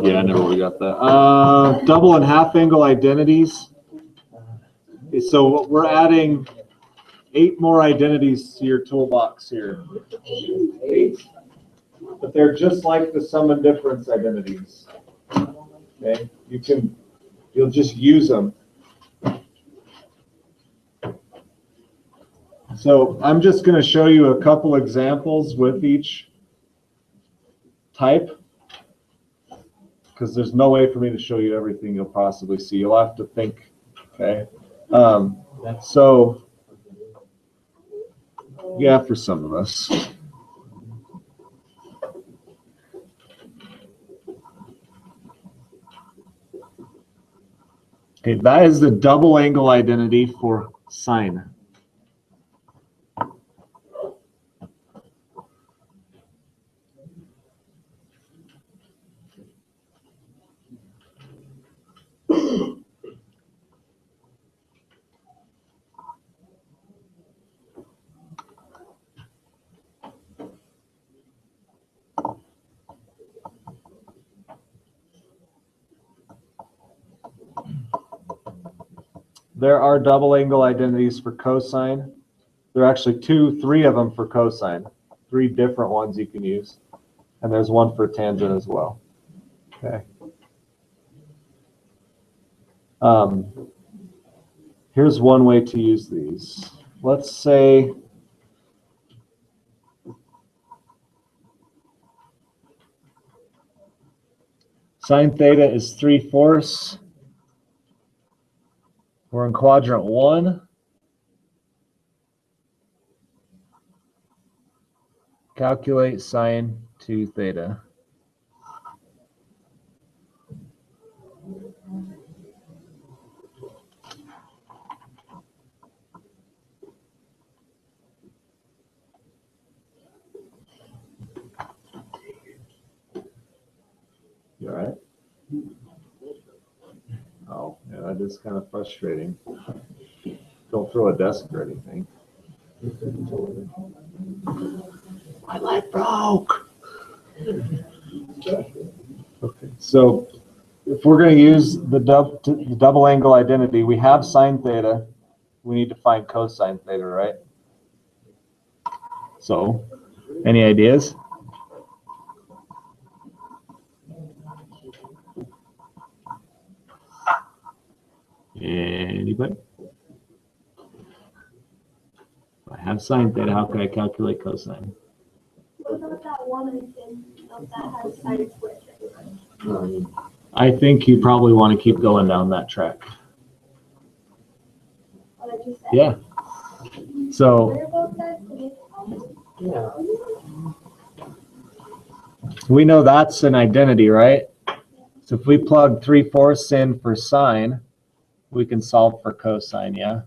Yeah, I never would have got that. Double and half angle identities. Okay, so we're adding 8 more identities to your toolbox here. 8. But they're just like the sum and difference identities. Okay, you'll just use them. So I'm just going to show you a couple examples with each type, because there's no way for me to show you everything you'll possibly see. You'll have to think. Okay. So yeah, for some of us. Okay, that is the double angle identity for sine. There are double angle identities for cosine. There are actually 3 of them for cosine. 3 different ones you can use. And there's one for tangent as well. Okay. Here's one way to use these. Let's say sine theta is 3/4. We're in quadrant 1. Calculate sine 2 theta. You all right? Oh, yeah, that is kind of frustrating. Don't throw a desk or anything. My light broke. Okay, so if we're going to use the double angle identity, we have sine theta. We need to find cosine theta, right? So, any ideas? Anybody? If I have sine theta, how can I calculate cosine? What about that one again that has sine squared? I think you probably want to keep going down that track. Yeah. So we know that's an identity, right? So if we plug 3/4 in for sine, we can solve for cosine, yeah?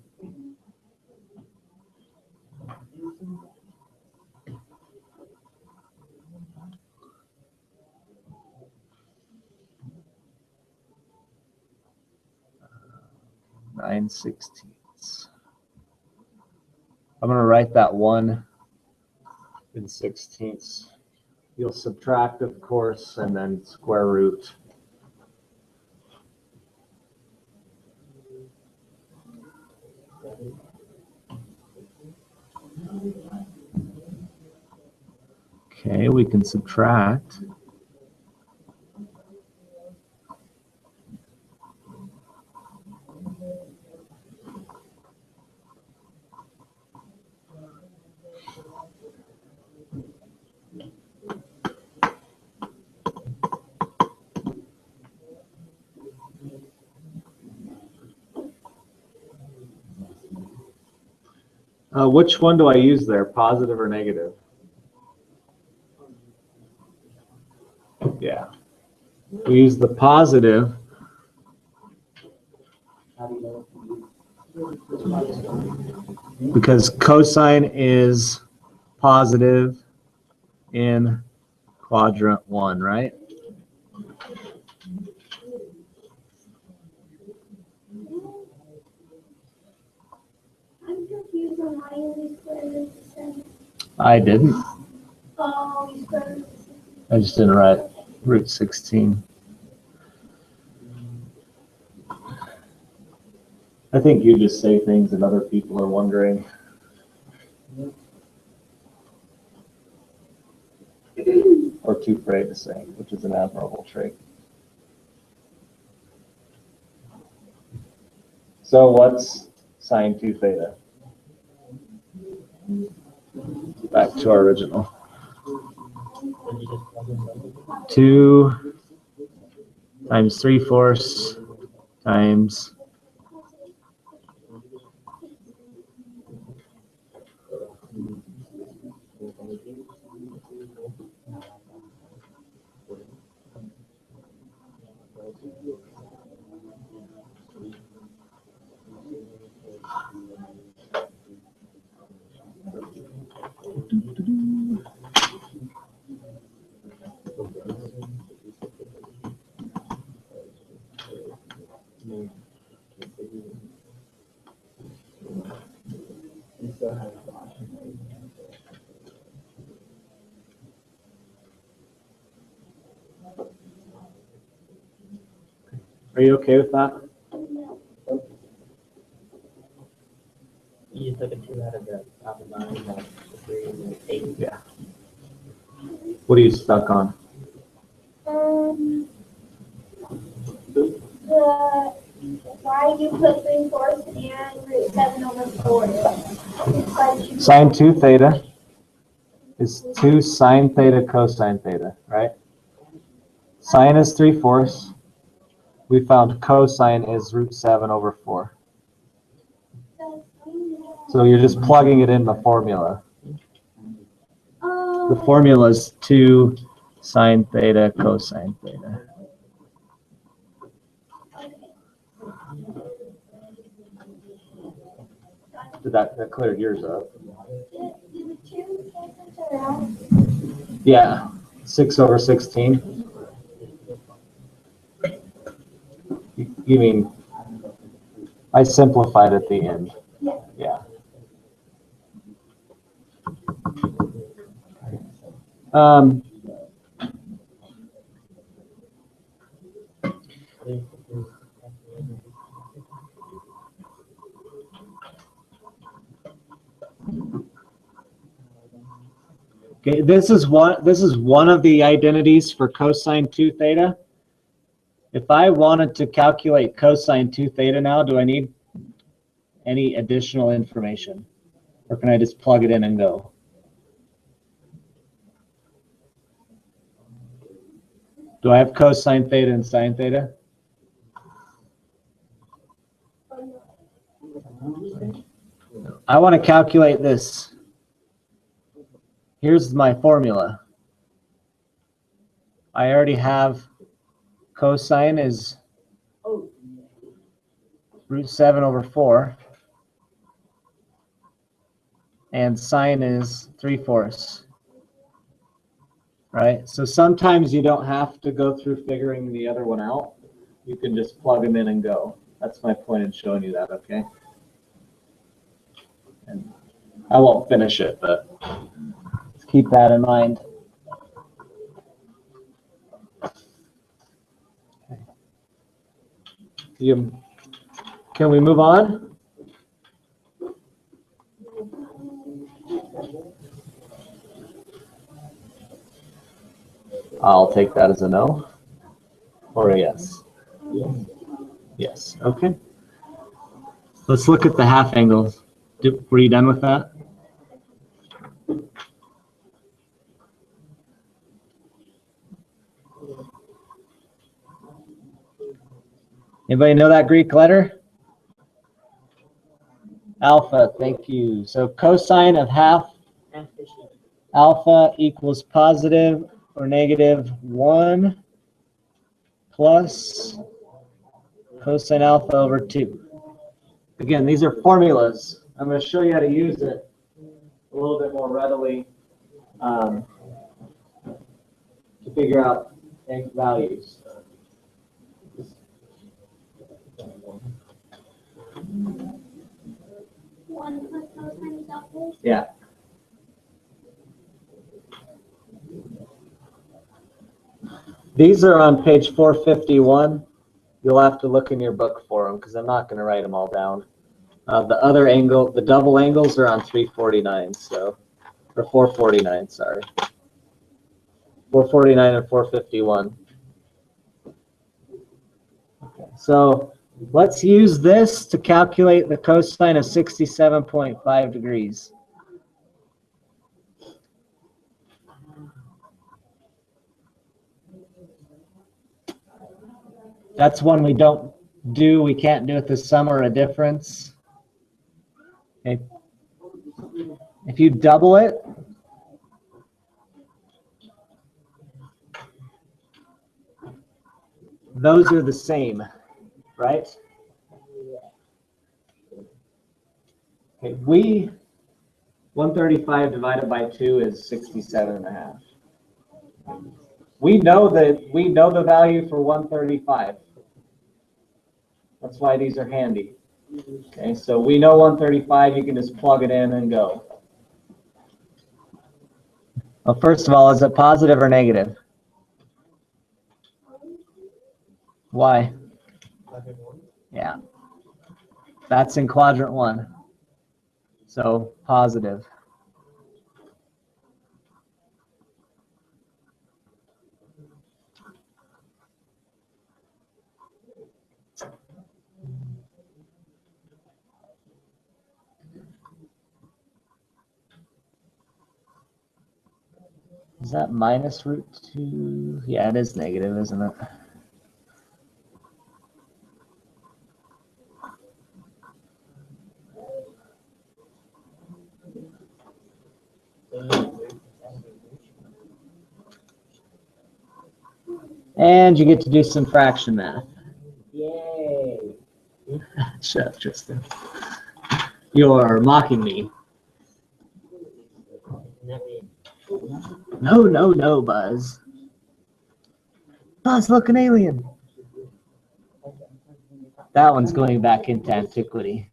Nine sixteenths. I'm going to write that 1 in 16ths. You'll subtract, of course, and then square root. Okay, we can subtract. Which one do I use there, positive or negative? Yeah. We use the positive. Because cosine is positive in quadrant 1, right? I'm confused on why you squared root 7. I didn't. Oh, you squared root 7. I just didn't write root 16. I think you just say things and other people are wondering. Or too afraid to say, which is an admirable trait. So what's sine 2 theta? Back to our original. 2 times 3/4 times Are you okay with that? You just took a 2 out of the top of 9, the 3, and the 8. Yeah. What are you stuck on? Why you put 3/4 and √7/4? Sine 2 theta is 2 sine theta cosine theta, right? Sine is 3/4. We found cosine is √7/4. So you're just plugging it in the formula. The formula is 2 sine theta cosine theta. Did that clear yours up? Yeah, 6/16. You mean, I simplified at the end. Yeah. Okay, this is one of the identities for cosine 2 theta. If I wanted to calculate cosine 2 theta now, do I need any additional information? Or can I just plug it in and go? Do I have cosine theta and sine theta? I want to calculate this. Here's my formula. I already have cosine is √7/4. And sine is 3/4. Right? So sometimes you don't have to go through figuring the other one out. You can just plug them in and go. That's my point in showing you that, okay? And I won't finish it, but keep that in mind. Can we move on? I'll take that as a no or a yes. Yes, okay. Let's look at the half angles. Were you done with that? Anybody know that Greek letter? Alpha, thank you. So cosine of half alpha equals positive or negative 1 plus cosine alpha over 2. Again, these are formulas. I'm going to show you how to use it a little bit more readily to figure out values. Yeah. These are on page 451 You'll have to look in your book for them because I'm not going to write them all down. The other angle, the double angles are on 349, so, or 449, sorry. 449 and 451. Okay, so let's use this to calculate the cosine of 67.5 degrees. That's one we don't do. We can't do it the sum or a difference. Okay. If you double it, those are the same, right? Okay, 135 divided by 2 is 67.5. We know the value for 135. That's why these are handy. Okay, so we know 135, you can just plug it in and go. Well, first of all, is it positive or negative? Why? Yeah. That's in quadrant 1. So positive. Is that minus root 2? Yeah, it is negative, isn't it? And you get to do some fraction math. Yay! Shut up, Tristan. You're mocking me. No, no, no, Buzz. Buzz, look, an alien. That one's going back into antiquity.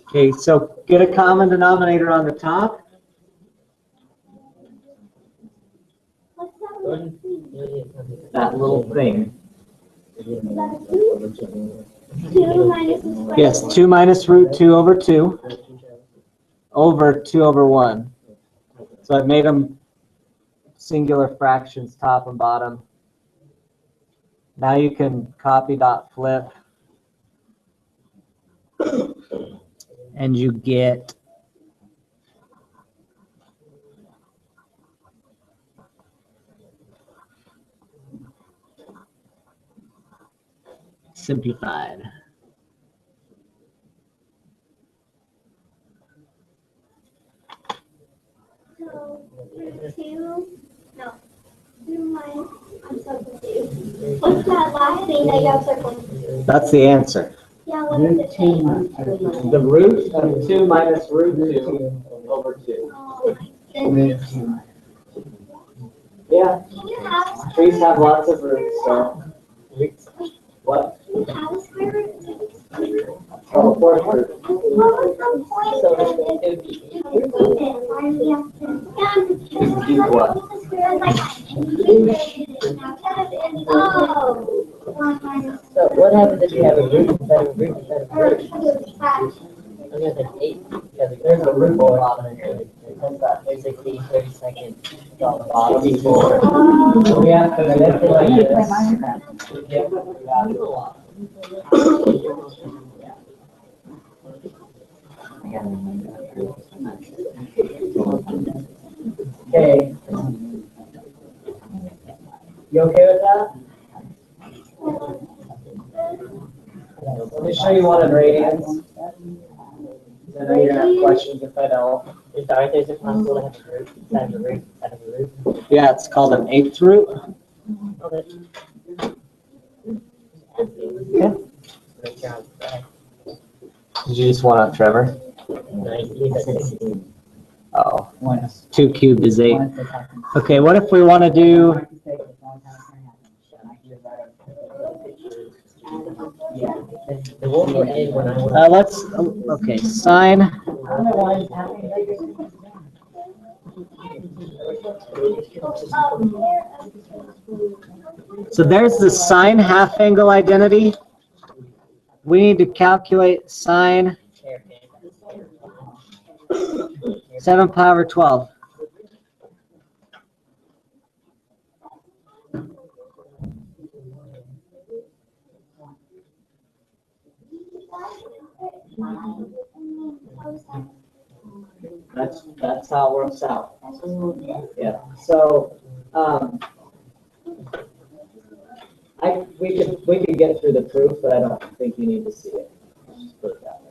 Okay, so get a common denominator on the top. That little thing. 2 minus the square. Yes, 2 minus root 2 over 2 over 2 over 1. So I've made them singular fractions, top and bottom. Now you can copy dot flip. And you get simplified. So 2 minus, I'm so confused. What's that last thing that you have circled? That's the answer. Yeah, what does it say? The root of 2 minus root 2 over 2. Oh, goodness. Yeah, Can you have, trees have lots of roots, so. What? can you have a square root? Oh, fourth root. What was the point of it? Why do we have to? Yeah, I'm just Keep what? the square like, oh. 1 minus. So what happens if you have a root instead of a root instead of a root? Fraction. I'm gonna say 8, because there's a root on the bottom and there's 60, 30 seconds on the bottom. We have to manipulate this. To get the value off. Okay. You okay with that? Let me show you one in radians. I know you're gonna have questions if I don't. Aren't there just possible to have a root instead of a root instead of a root? Yeah, it's called an 8th root. Okay. Yeah. Make sure I'm correct. Did you just want a Trevor? No, you said 16. Oh, 2 cubed is 8. Okay, what if we want to do? The one that ended when I was. Okay, sine. So there's the sine half angle identity. We need to calculate sine 7 pi over 12. That's how it works out. Yeah. So we could get through the proof, but I don't think you need to see it. Just put it that way.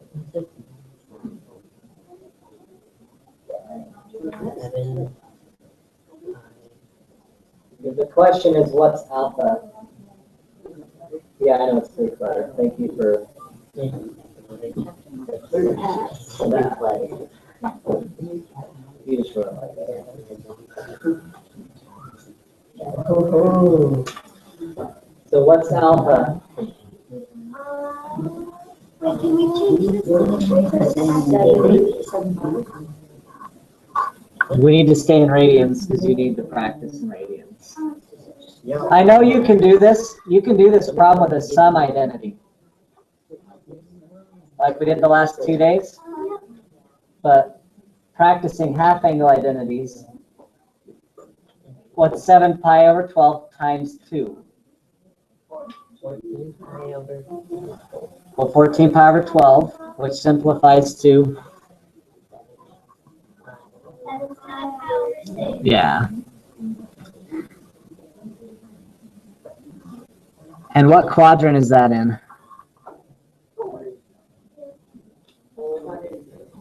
The question is, what's alpha? Yeah, I know it's pretty clever. Thank you for that. You just wrote it like that. So what's alpha? Wait, can we change We need to stay in radians because you need to practice in radians. I know you can do this. You can do this problem with a sum identity, like we did the last 2 days. But practicing half angle identities, what's 7 pi over 12 times 2? 14 pi over. Well, 14 pi over 12, which simplifies to, yeah. And what quadrant is that in?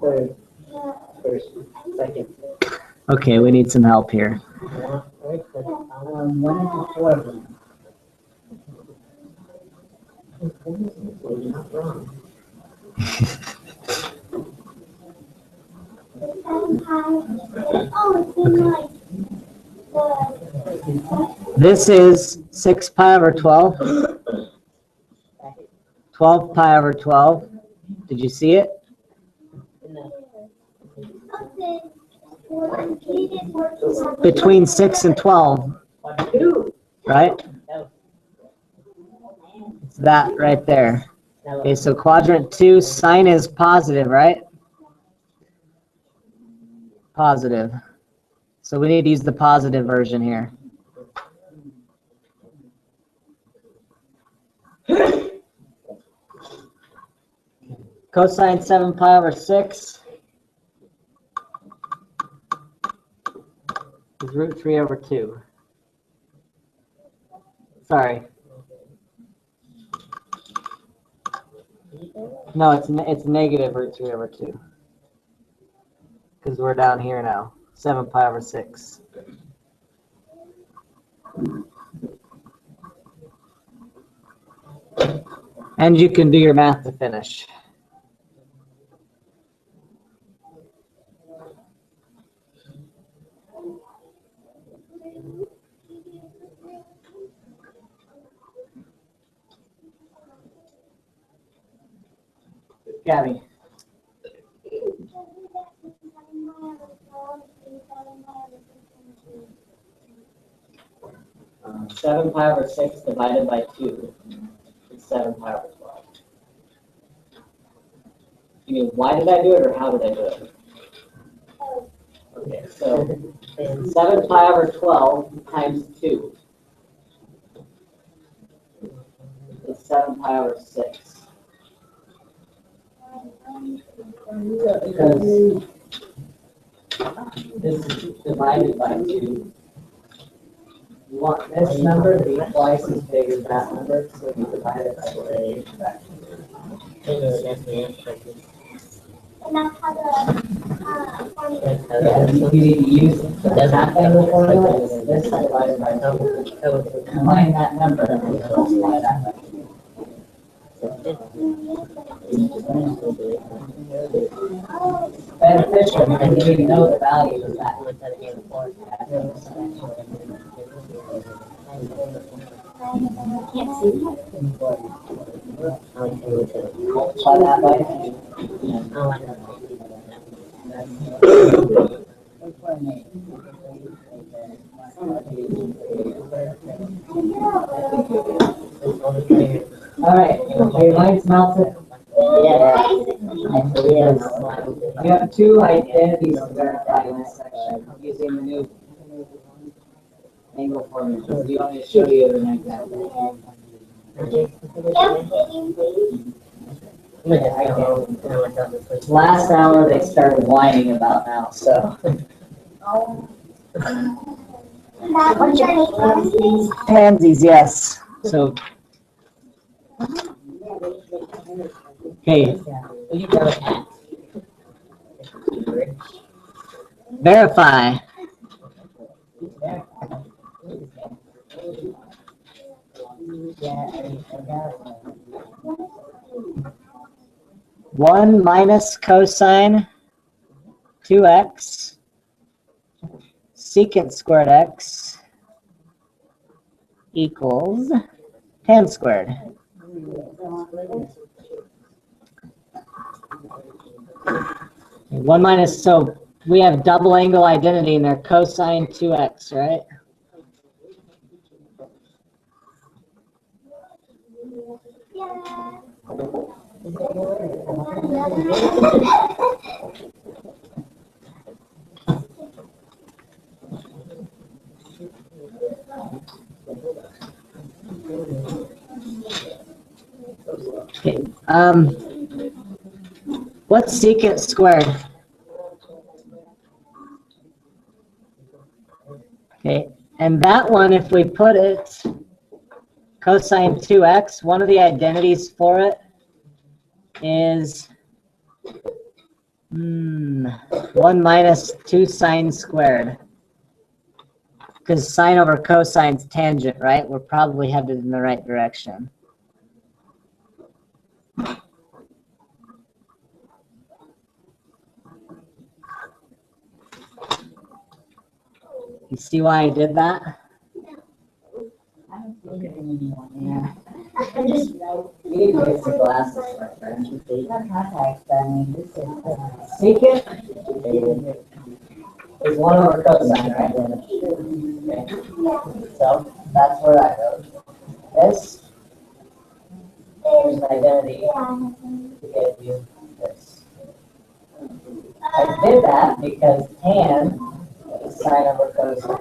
Third. First. Second. Okay, we need some help here. One into 4. You're not wrong. This is 6 pi over 12. 12 pi over 12. Did you see it? Between 6 and 12, right? It's that right there. Okay, so quadrant 2, sine is positive, right? Positive. So we need to use the positive version here. Cosine 7 pi over 6 is root 3 over 2. Sorry. No, it's negative root 3 over 2. Because we're down here now. 7 pi over 6. And you can do your math to finish. Gabby. 7 pi over 6 divided by 2 is 7 pi over 12. You mean, why did I do it or how did I do it? Okay, so 7 pi over 12 times 2 is 7 pi over 6. Because this is divided by 2. You want this number to be twice as big as that number, so you divide it by 3. And that's how the formula. Yeah, so you need to use the half angle formula, this divided by 2. Combine that number and multiply that by 2. Beneficial because you know the value of that. I can't see. Multiply that by. All right, are your minds melted? Yeah. We have two identities to verify in this section using the new angle formula. Do you want me to show you an example? Last hour they started whining about now, so. What's your name? Pansies, yes. So. Okay. Verify. One minus cosine 2x secant squared x equals tan squared. One minus, so we have double angle identity in there, cosine 2x, right? Okay. What's secant squared? Okay, and that one, if we put it cosine 2x, one of the identities for it is 1 minus 2 sine squared. Because sine over cosine's tangent, right? We're probably headed in the right direction. You see why I did that? Yeah. You need to get some glasses, my friend. Secant is 1 over cosine, right? Okay. So that's where that goes. This is an identity to give you this. I did that because tan is sine over cosine.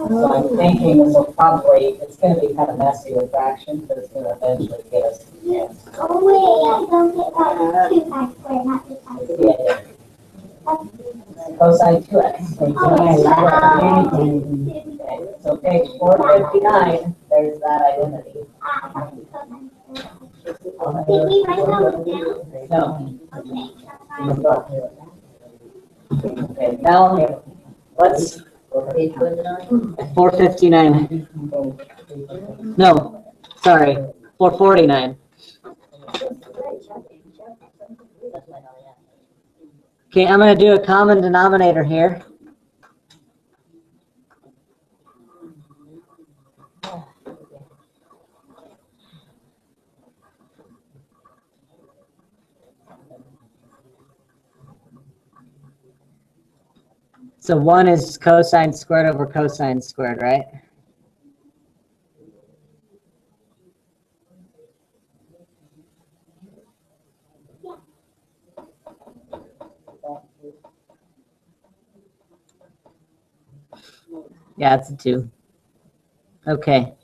So I'm thinking this will probably, it's going to be kind of messy with fractions, but it's going to eventually get us to the end. Oh wait, I don't get that 2x squared, not 2x. Yeah. Cosine 2x. Okay, so page 459, there's that identity. Did we write those down? No. Okay, now let's 459. No, sorry, 449. Okay, I'm going to do a common denominator here. So 1 is cosine squared over cosine squared, right? Yeah, it's a 2. Okay.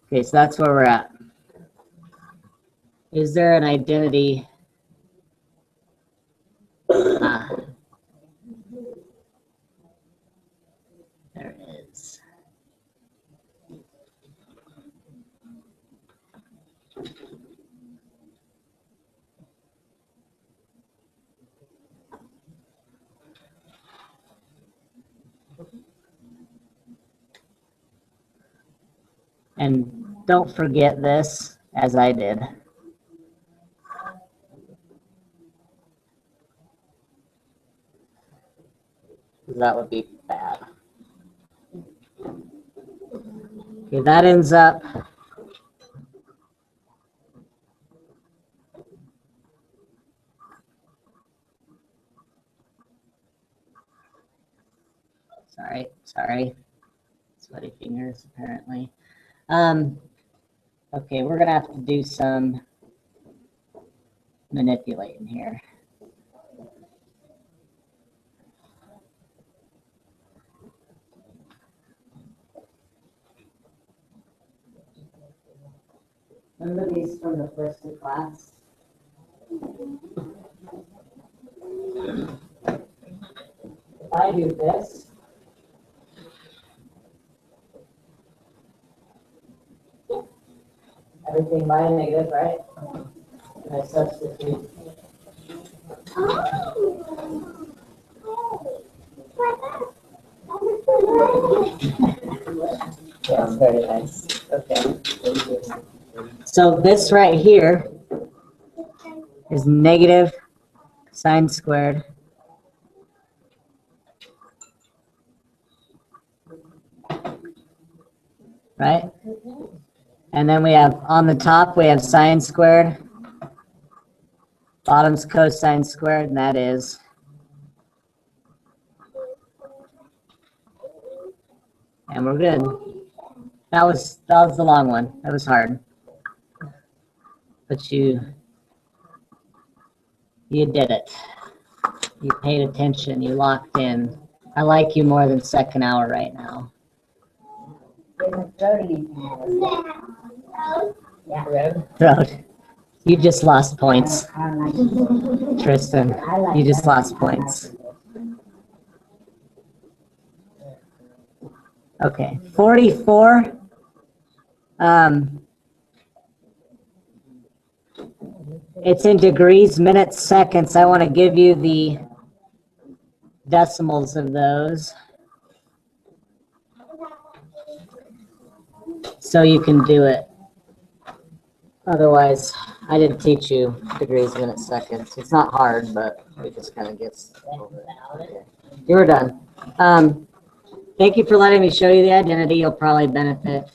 Okay, so that's where we're at. Is there an identity? There it is. And don't forget this, as I did. because that would be bad. Okay, that ends up sorry. Sweaty fingers, apparently. Okay, we're gonna have to do some manipulating here. Remember these from the first class? If I do this, everything by negative, right? And I substitute. Yeah, very nice. Okay. So this right here is negative sine squared right? And then we have on the top, we have sine squared. Bottom's cosine squared, and that is and we're good. That was the long one. That was hard. But you did it. You paid attention, you locked in. I like you more than second hour right now. Throat. You just lost points. Tristan, you just lost points. Okay, 44. It's in degrees, minutes, seconds. I want to give you the decimals of those so you can do it. Otherwise, I didn't teach you degrees, minutes, seconds. It's not hard, but it just kind of gets over it. Okay. You were done. Thank you for letting me show you the identity. You'll probably benefit